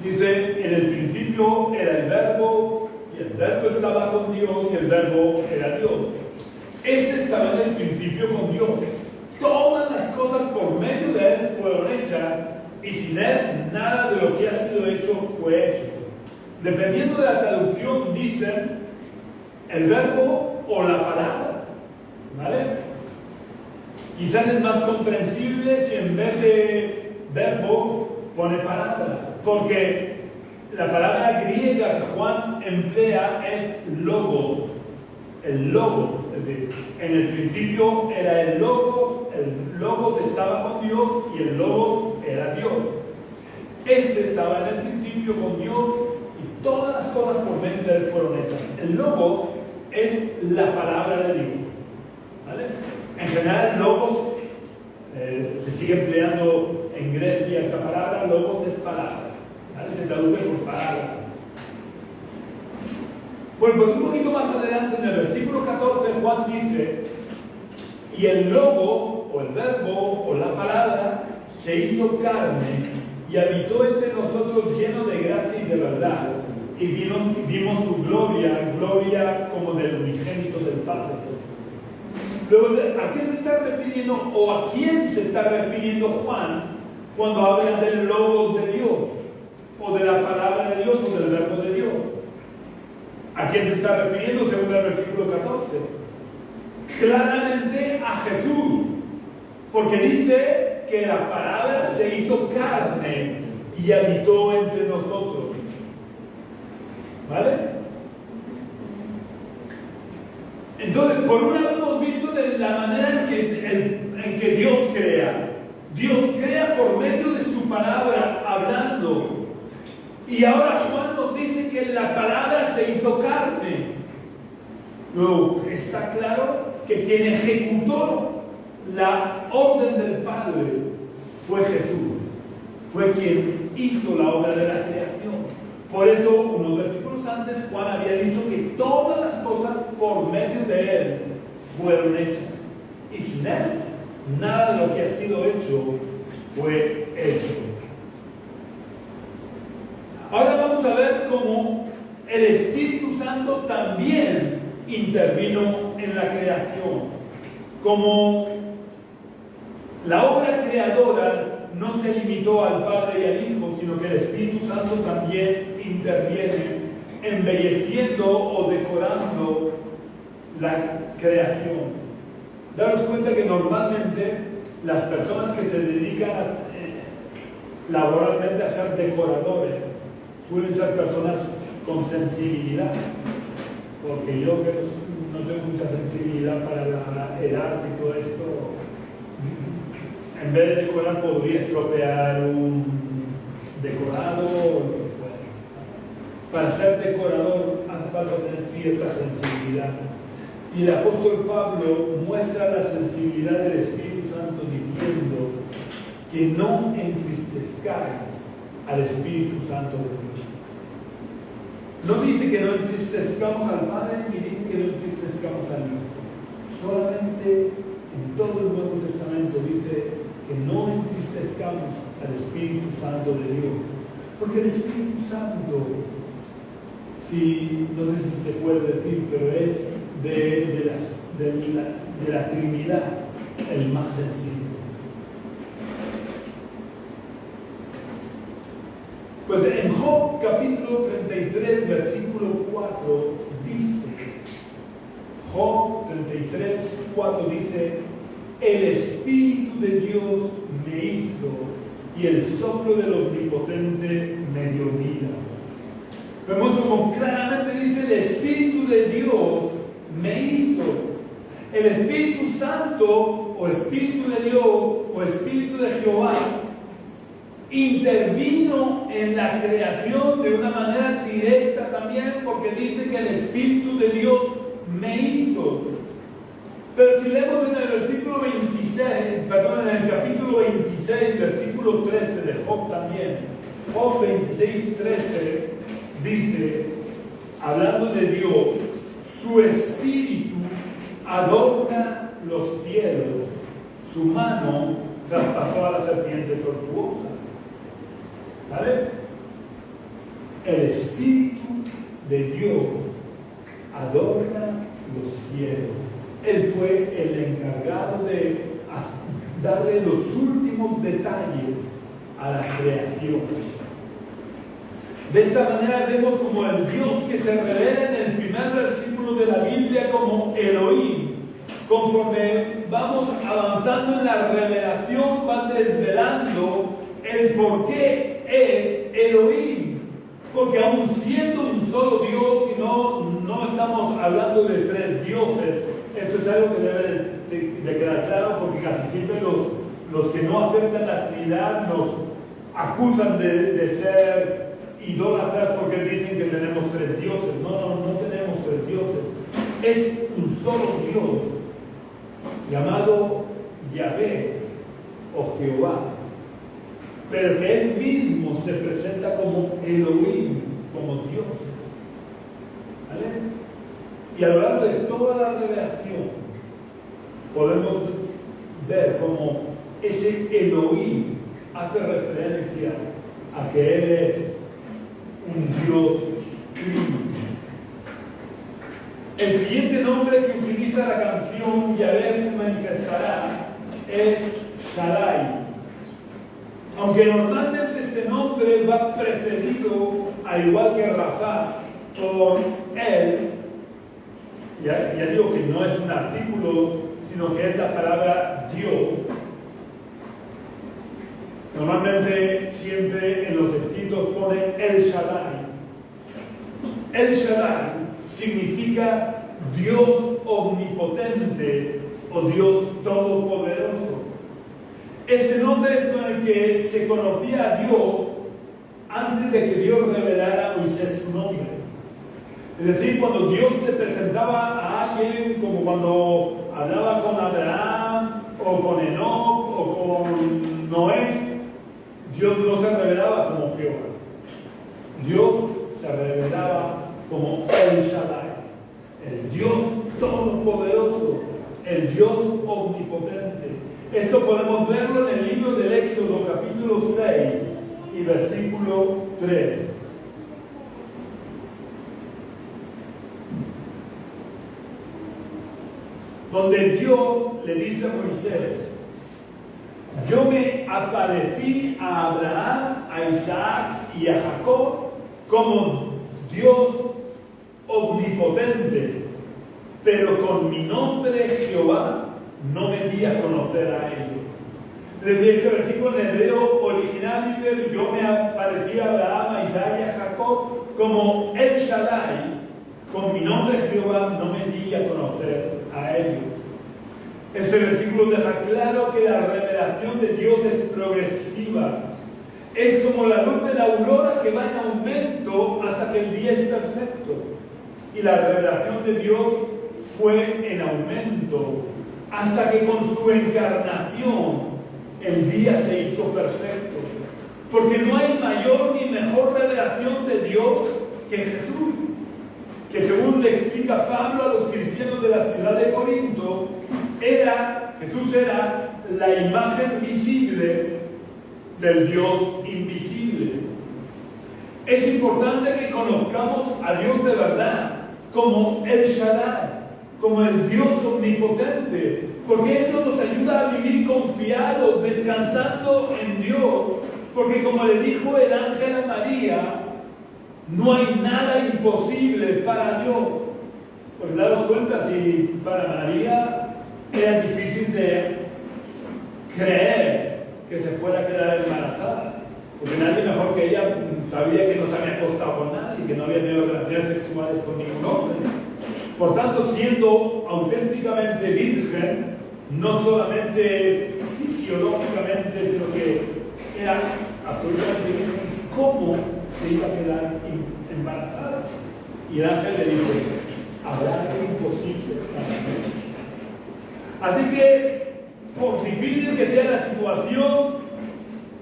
Dice, en el principio era el Verbo, y el Verbo estaba con Dios, y el Verbo era Dios. Este estaba en el principio con Dios. Todas las cosas por medio de Él fueron hechas, y sin Él nada de lo que ha sido hecho fue hecho. Dependiendo de la traducción, dicen el Verbo o la palabra, ¿vale? Quizás es más comprensible si en vez de verbo pone palabra, porque la palabra griega que Juan emplea es logos, el logos, es decir, en el principio era el logos estaba con Dios y el logos era Dios. Este estaba en el principio con Dios y todas las cosas por medio de Él fueron hechas. El logos es la palabra de Dios, ¿vale? En general, logos Se sigue empleando en Grecia esa palabra, logos es palabra, ¿vale? Se traduce por palabra. Bueno, pues un poquito más adelante en el versículo 14 Juan dice: y el logo, o el verbo, o la palabra, se hizo carne y habitó entre nosotros lleno de gracia y de verdad. Y vimos su gloria como del unigénito del Padre. Luego, ¿a qué se está refiriendo o a quién se está refiriendo Juan cuando habla del logos de Dios, o de la palabra de Dios, o del verbo de Dios? ¿A quién se está refiriendo según el versículo 14? Claramente a Jesús, porque dice que la palabra se hizo carne y habitó entre nosotros. ¿Vale? Entonces, por un lado hemos visto de la manera en que Dios crea. Dios crea por medio de su palabra, hablando. Y ahora Juan nos dice que la palabra se hizo carne. Luego, está claro que quien ejecutó la orden del Padre fue Jesús. Fue quien hizo la obra de la creación. Por eso, unos versículos antes, Juan había dicho que todas las cosas por medio de Él fueron hechas. Y sin Él, nada de lo que ha sido hecho fue hecho. Ahora vamos a ver cómo el Espíritu Santo también intervino en la creación. Como la obra creadora no se limitó al Padre y al Hijo, sino que el Espíritu Santo también interviene, embelleciendo o decorando la creación. Daros cuenta que normalmente las personas que se dedican laboralmente a ser decoradores suelen ser personas con sensibilidad, porque yo que no tengo mucha sensibilidad para el arte y todo esto, en vez de decorar podría estropear un decorado o lo que fuera. Para ser decorador hace falta tener cierta sensibilidad. Y el apóstol Pablo muestra la sensibilidad del Espíritu Santo diciendo que no entristezcáis al Espíritu Santo de Dios. No dice que no entristezcamos al Padre, ni dice que no entristezcamos al Hijo. Solamente en todo el Nuevo Testamento dice que no entristezcamos al Espíritu Santo de Dios. Porque el Espíritu Santo, no sé si se puede decir, pero es de la Trinidad el más sencillo. Pues en Job capítulo 33 versículo 4 dice, Job 33, 4 dice: el Espíritu de Dios me hizo y el soplo del Omnipotente me dio vida. Vemos como claramente dice: el Espíritu de Dios me hizo. El Espíritu Santo, o Espíritu de Dios, o Espíritu de Jehová, intervino en la creación de una manera directa también, porque dice que el Espíritu de Dios me hizo. Pero si leemos en el versículo 26, perdón, en el capítulo 26, versículo 13 de Job también, Job 26, 13, dice, hablando de Dios: su espíritu adorna los cielos, su mano traspasó a la serpiente tortuosa. ¿Vale? El Espíritu de Dios adorna los cielos. Él fue el encargado de darle los últimos detalles a la creación. De esta manera vemos como el Dios que se revela en el primer versículo de la Biblia como Elohim. Conforme vamos avanzando en la revelación, va desvelando el por qué es Elohim. Porque aun siendo un solo Dios, y no estamos hablando de tres dioses, esto es algo que debe de quedar claro, porque casi siempre los que no aceptan la Trinidad nos acusan de ser idólatras porque dicen que tenemos tres dioses. No tenemos tres dioses. Es un solo Dios llamado Yahvé, o Jehová, pero que Él mismo se presenta como Elohim, como Dios. ¿Vale? Y a lo largo de toda la revelación podemos ver cómo ese Elohim hace referencia a que Él es un Dios trino. El siguiente nombre que utiliza la canción Yahvé se manifestará es Shaddai. Aunque normalmente este nombre va precedido, al igual que Rafa, por él, ya digo que no es un artículo, sino que es la palabra Dios. Normalmente siempre en los escritos pone El Shaddai. El Shaddai significa Dios omnipotente o Dios todopoderoso. Este nombre es con el que se conocía a Dios antes de que Dios revelara a Moisés su nombre. Es decir, cuando Dios se presentaba a alguien, como cuando hablaba con Abraham, o con Enoc, o con Noé, Dios no se revelaba como Jehová. Dios se revelaba como El Shaddai, el Dios todopoderoso, el Dios omnipotente. Esto podemos verlo en el libro del Éxodo, capítulo 6 y versículo 3. Donde Dios le dice a Moisés: yo me aparecí a Abraham, a Isaac y a Jacob como Dios omnipotente, pero con mi nombre Jehová no me di a conocer a ellos. Es decir, este versículo en hebreo original dice: yo me aparecí a Abraham, a Isaac y a Jacob como El Shaddai, con mi nombre Jehová no me di a conocer a ellos. Este versículo deja claro que la revelación de Dios es progresiva. Es como la luz de la aurora que va en aumento hasta que el día es perfecto. Y la revelación de Dios fue en aumento hasta que con su encarnación el día se hizo perfecto. Porque no hay mayor ni mejor revelación de Dios que Jesús, que según le explica Pablo a los cristianos de la ciudad de Corinto, Jesús era la imagen visible del Dios invisible. Es importante que conozcamos a Dios de verdad como El Shaddai, como el Dios omnipotente, porque eso nos ayuda a vivir confiados, descansando en Dios, porque como le dijo el ángel a María, no hay nada imposible para Dios. Pues daros cuenta, si para María era difícil de creer que se fuera a quedar embarazada, porque nadie mejor que ella sabía que no se había acostado con nadie, que no había tenido relaciones sexuales con ningún hombre. Por tanto, siendo auténticamente virgen, no solamente fisiológicamente, sino que era absolutamente virgen, ¿cómo se iba a quedar embarazada? Y el ángel le dice: habrá algo imposible para mí. Así que, por difícil que sea la situación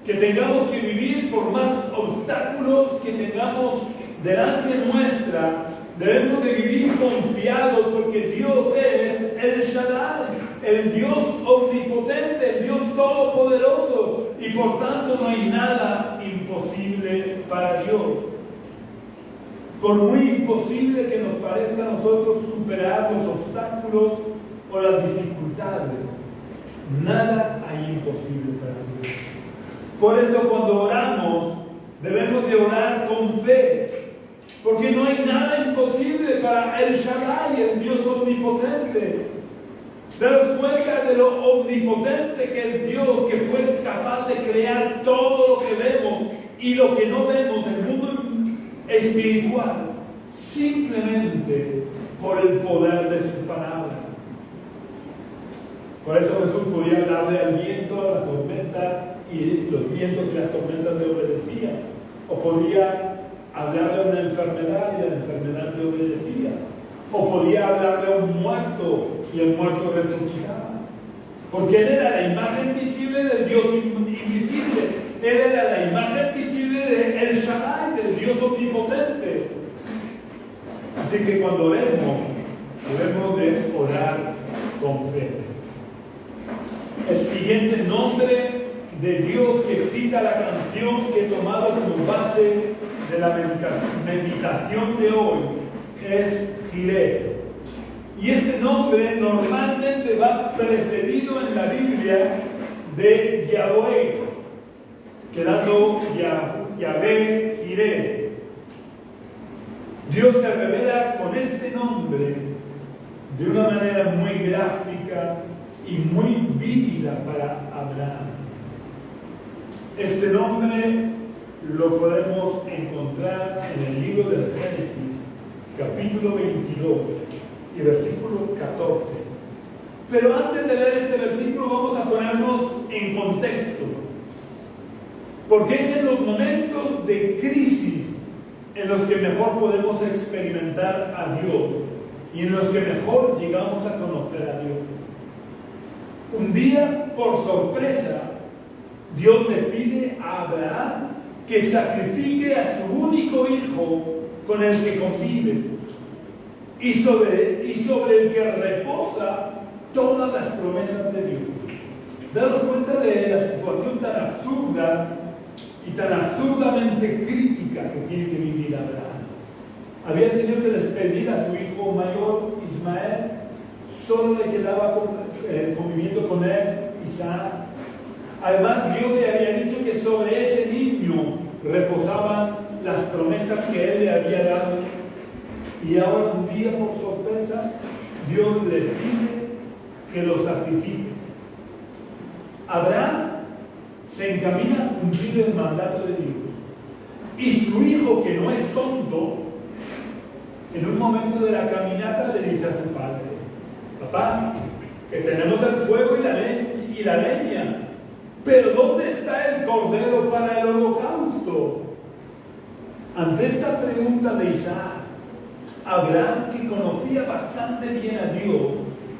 que tengamos que vivir, por más obstáculos que tengamos delante nuestra, debemos de vivir confiados, porque Dios es El Shaddai, el Dios omnipotente, el Dios todopoderoso, y por tanto no hay nada imposible para Dios. Por muy imposible que nos parezca a nosotros superar los obstáculos o las dificultades, nada hay imposible para Dios. Por eso cuando oramos, debemos de orar con fe, porque no hay nada imposible para El Shaddai, el Dios omnipotente. Daros cuenta de lo omnipotente que es Dios, que fue capaz de crear todo lo que vemos y lo que no vemos, el mundo espiritual, simplemente por el poder de su palabra. Por eso Jesús podía hablarle al viento, a la tormenta, y los vientos y las tormentas le obedecían. O podía hablarle a una enfermedad y la enfermedad le obedecía. O podía hablarle a un muerto y el muerto resucitaba. Porque Él era la imagen visible del Dios invisible. Él era la imagen visible de El Shaddai, del Dios omnipotente. Así que cuando oremos, debemos de orar con fe. El siguiente nombre de Dios que cita la canción que he tomado como base de la meditación de hoy es Jireh. Y este nombre normalmente va precedido en la Biblia de Yahweh, quedando Yahvé Jireh. Dios se revela con este nombre de una manera muy gráfica y muy vívida para Abraham. Este nombre lo podemos encontrar en el libro del Génesis, capítulo 22 y versículo 14. Pero antes de leer este versículo vamos a ponernos en contexto, porque es en los momentos de crisis en los que mejor podemos experimentar a Dios y en los que mejor llegamos a conocer a Dios. Un día, por sorpresa, Dios le pide a Abraham que sacrifique a su único hijo con el que convive y sobre el que reposa todas las promesas de Dios. Daros cuenta de la situación tan absurda y tan absurdamente crítica que tiene que vivir Abraham. Había tenido que despedir a su hijo mayor, Ismael, solo le quedaba conviviendo con él Isaac. Además, Dios le había dicho que sobre ese niño reposaban las promesas que él le había dado. Y ahora, un día por sorpresa, Dios le pide que lo sacrifique. Abraham se encamina a cumplir el mandato de Dios. Y su hijo, que no es tonto, en un momento de la caminata le dice a su padre: papá, que tenemos el fuego y la leña, pero ¿dónde está el cordero para el holocausto? Ante esta pregunta de Isaac, Abraham, que conocía bastante bien a Dios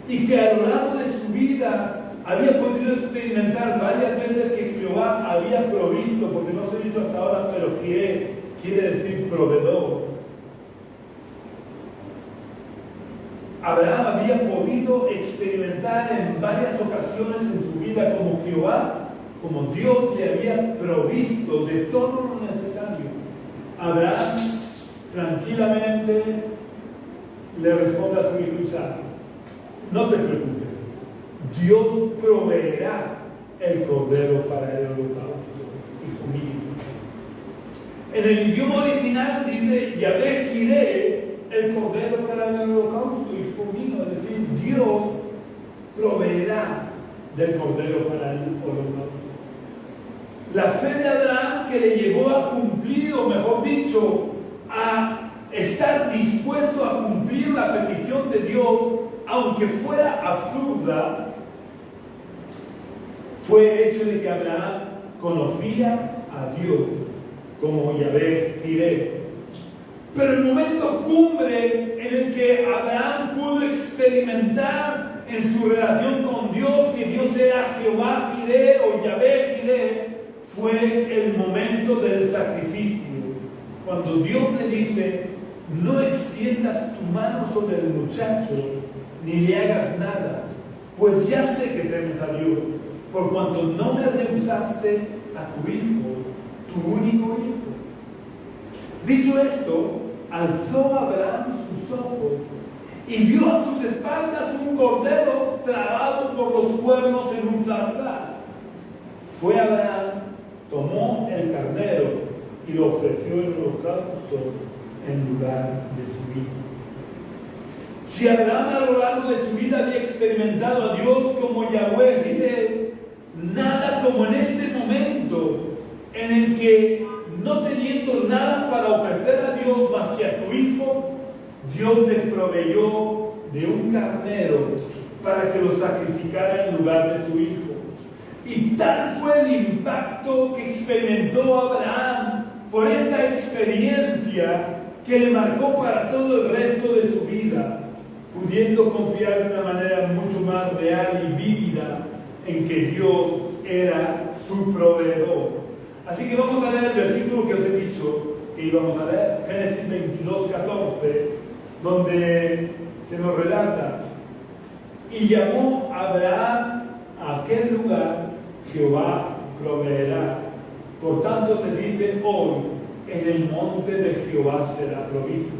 y que a lo largo de su vida había podido experimentar varias veces que Jehová había provisto, porque no se ha dicho hasta ahora, pero quiere decir proveedor. Abraham había podido experimentar en varias ocasiones en su vida como Jehová, como Dios le había provisto de todo lo necesario. Abraham tranquilamente le responde a su hijo Isaac: no te preocupes, Dios proveerá el cordero para el holocausto, hijo mío. En el idioma original dice Yahvé Jireh, el cordero para el holocausto, hijo mío, es decir, Dios proveerá del cordero para el holocausto. La fe de Abraham, que le llevó a cumplir, o mejor dicho, a estar dispuesto a cumplir la petición de Dios, aunque fuera absurda, fue el hecho de que Abraham conocía a Dios como Yahvé Jireh. Pero el momento cumbre en el que Abraham pudo experimentar en su relación con Dios que Dios era Jehová Jireh o Yahvé Jireh fue el momento del sacrificio. Cuando Dios le dice: no extiendas tu mano sobre el muchacho ni le hagas nada, pues ya sé que temes a Dios, por cuanto no me rehusaste a tu hijo, tu único hijo. Dicho esto, alzó Abraham sus ojos y vio a sus espaldas un cordero trabado por los cuernos en un zarzal. Fue Abraham, tomó el carnero y lo ofreció en holocausto en lugar de su hijo. Si Abraham a lo largo de su vida había experimentado a Dios como Yahvé Jireh, nada como en este momento en el que, no teniendo nada para ofrecer a Dios más que a su hijo, Dios le proveyó de un carnero para que lo sacrificara en lugar de su hijo. Y tal fue el impacto que experimentó Abraham por esta experiencia que le marcó para todo el resto de su vida, pudiendo confiar de una manera mucho más real y vívida en que Dios era su proveedor. Así que vamos a leer el versículo que os he dicho que íbamos a leer, Génesis 22:14, donde se nos relata: y llamó a Abraham a aquel lugar Jehová proveerá. Por tanto se dice hoy, en el monte de Jehová será provisto.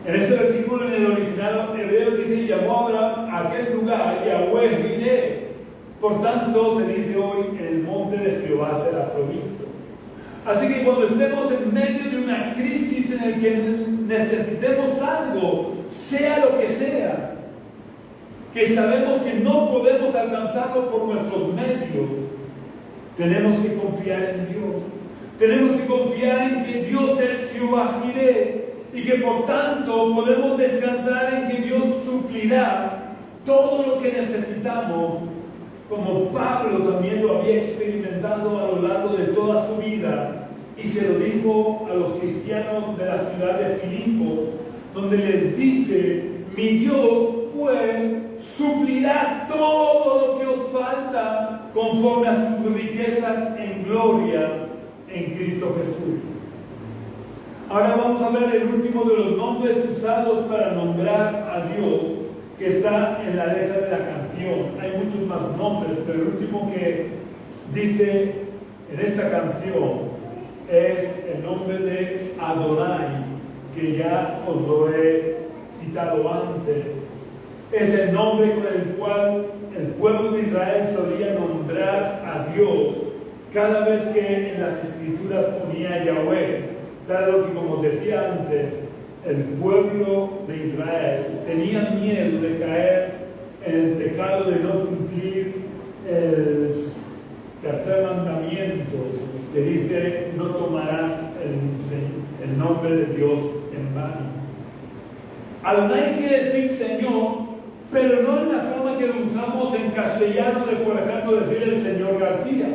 En este versículo, en el original hebreo, dice: y llamó a Abraham a aquel lugar Yahweh Jireh. Por tanto se dice hoy, en el monte de Jehová será provisto. Así que cuando estemos en medio de una crisis en la que necesitemos algo, sea lo que sea, que sabemos que no podemos alcanzarlo por nuestros medios, tenemos que confiar en Dios. Tenemos que confiar en que Dios es Jehová Jireh y que por tanto podemos descansar en que Dios suplirá todo lo que necesitamos, como Pablo también lo había experimentado a lo largo de toda su vida, y se lo dijo a los cristianos de la ciudad de Filipos, donde les dice: mi Dios pues suplirá todo lo que os falta conforme a sus riquezas en gloria en Cristo Jesús. Ahora vamos a ver el último de los nombres usados para nombrar a Dios, que está en la letra de la canción. Hay muchos más nombres, pero el último que dice en esta canción es el nombre de Adonai, que ya os lo he citado antes. Es el nombre con el cual el pueblo de Israel solía nombrar a Dios cada vez que en las escrituras ponía Yahweh, dado que, como decía antes, el pueblo de Israel tenía miedo de caer en el pecado de no cumplir el tercer mandamiento, que dice: no tomarás el nombre de Dios en vano. Adonai quiere decir Señor, pero no en la forma que lo usamos en castellano de, por ejemplo, decir el señor García.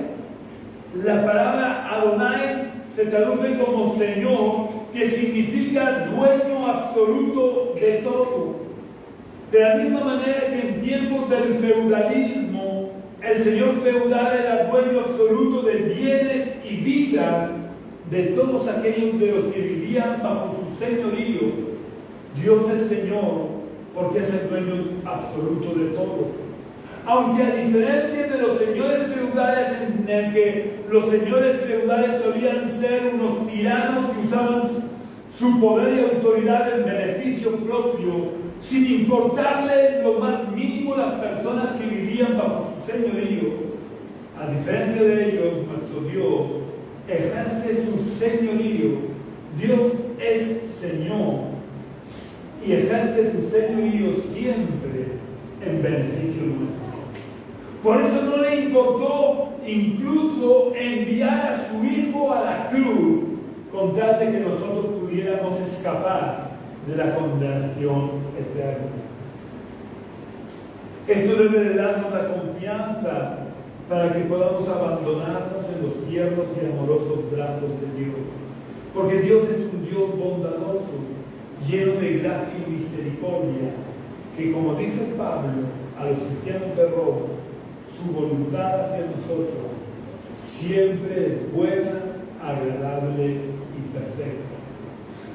La palabra Adonai se traduce como Señor, que significa dueño absoluto de todo. De la misma manera que en tiempos del feudalismo, el señor feudal era dueño absoluto de bienes y vidas de todos aquellos de los que vivían bajo su señorío. Dios es Señor porque es el dueño absoluto de todo. Aunque a diferencia de los señores feudales, en el que los señores feudales solían ser unos tiranos que usaban su poder y autoridad en beneficio propio, sin importarles lo más mínimo las personas que vivían bajo su señorío, a diferencia de ellos, nuestro Dios ejerce su señorío. Dios es Señor y ejerce su señorío siempre en beneficio nuestro. Por eso no le importó incluso enviar a su Hijo a la cruz con tal de que nosotros pudiéramos escapar de la condenación eterna. Esto debe de darnos la confianza para que podamos abandonarnos en los tiernos y amorosos brazos de Dios. Porque Dios es un Dios bondadoso, lleno de gracia y misericordia, que, como dice Pablo a los cristianos de Roma, su voluntad hacia nosotros siempre es buena, agradable y perfecta.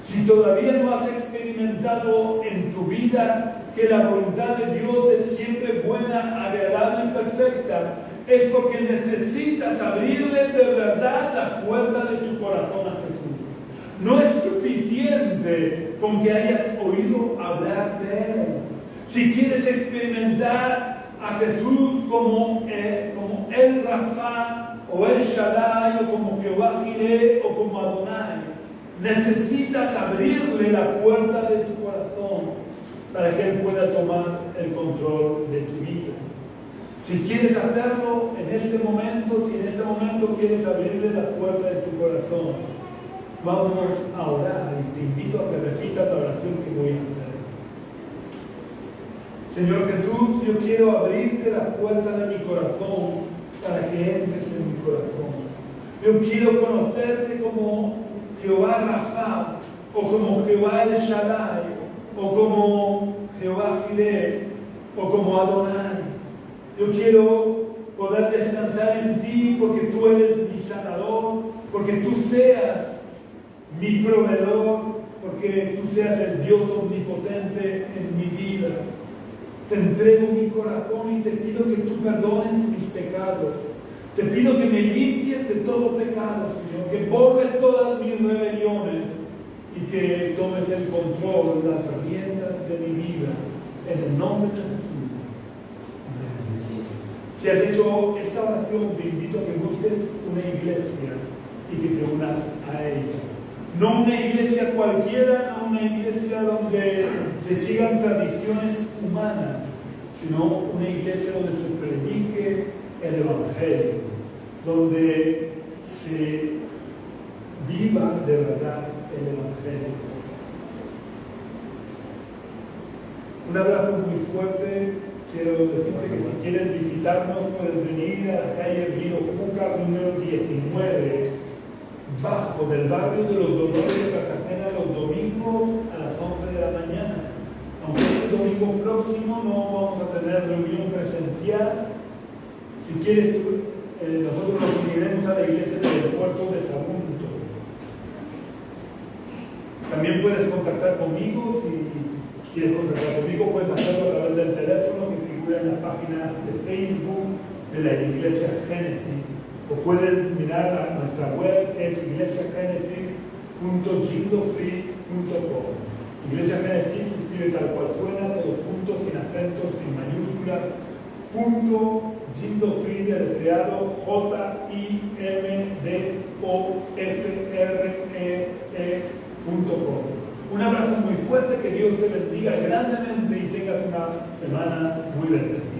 Si todavía no has experimentado en tu vida que la voluntad de Dios es siempre buena, agradable y perfecta, es porque necesitas abrirle de verdad la puerta de tu corazón a Jesús. No es suficiente con que hayas oído hablar de Él. Si quieres experimentar a Jesús como el Rafa o el Shaddai o como Jehová Jireh o como Adonai, necesitas abrirle la puerta de tu corazón para que Él pueda tomar el control de tu vida. Si quieres hacerlo en este momento, si en este momento quieres abrirle la puerta de tu corazón, vamos a orar y te invito a que repitas la oración que voy a hacer. Señor Jesús, yo quiero abrirte la puerta de mi corazón para que entres en mi corazón. Yo quiero conocerte como Jehová Rafa, o como Jehová el Shaddai, o como Jehová Jireh, o como Adonai. Yo quiero poder descansar en ti porque tú eres mi sanador, porque tú seas mi proveedor, porque tú seas el Dios omnipotente en mi vida. Te entrego mi corazón y te pido que tú perdones mis pecados. Te pido que me limpies de todo pecado, Señor, que borres todas mis rebeliones y que tomes el control de las riendas de mi vida. En el nombre de Jesús. Amén. Si has hecho esta oración, te invito a que busques una iglesia y que te unas a ella. No una iglesia cualquiera, no una iglesia donde se sigan tradiciones humanas, sino una iglesia donde se predique el Evangelio, donde se viva de verdad el Evangelio. Un abrazo muy fuerte. Quiero decirte que si quieres visitarnos, puedes venir a la calle Guido Júcar, número 19, bajo del barrio de los Dolores de Cartagena, los domingos a las 11 de la mañana. Aunque el domingo próximo no vamos a tener reunión presencial, si quieres, nosotros nos uniremos a la iglesia del puerto de Sagunto. También puedes contactar conmigo. Si quieres contactar conmigo, puedes hacerlo a través del teléfono que figura en la página de Facebook de la Iglesia Génesis. O puedes mirar nuestra web, es iglesiagenesis.jindofree.com. Iglesia Génesis se escribe tal cual suena, todos juntos, sin acentos, sin mayúsculas. Jindofree, deletreado JIMDOFREE.com. Un abrazo muy fuerte, que Dios te bendiga grandemente y tengas una semana muy bendecida.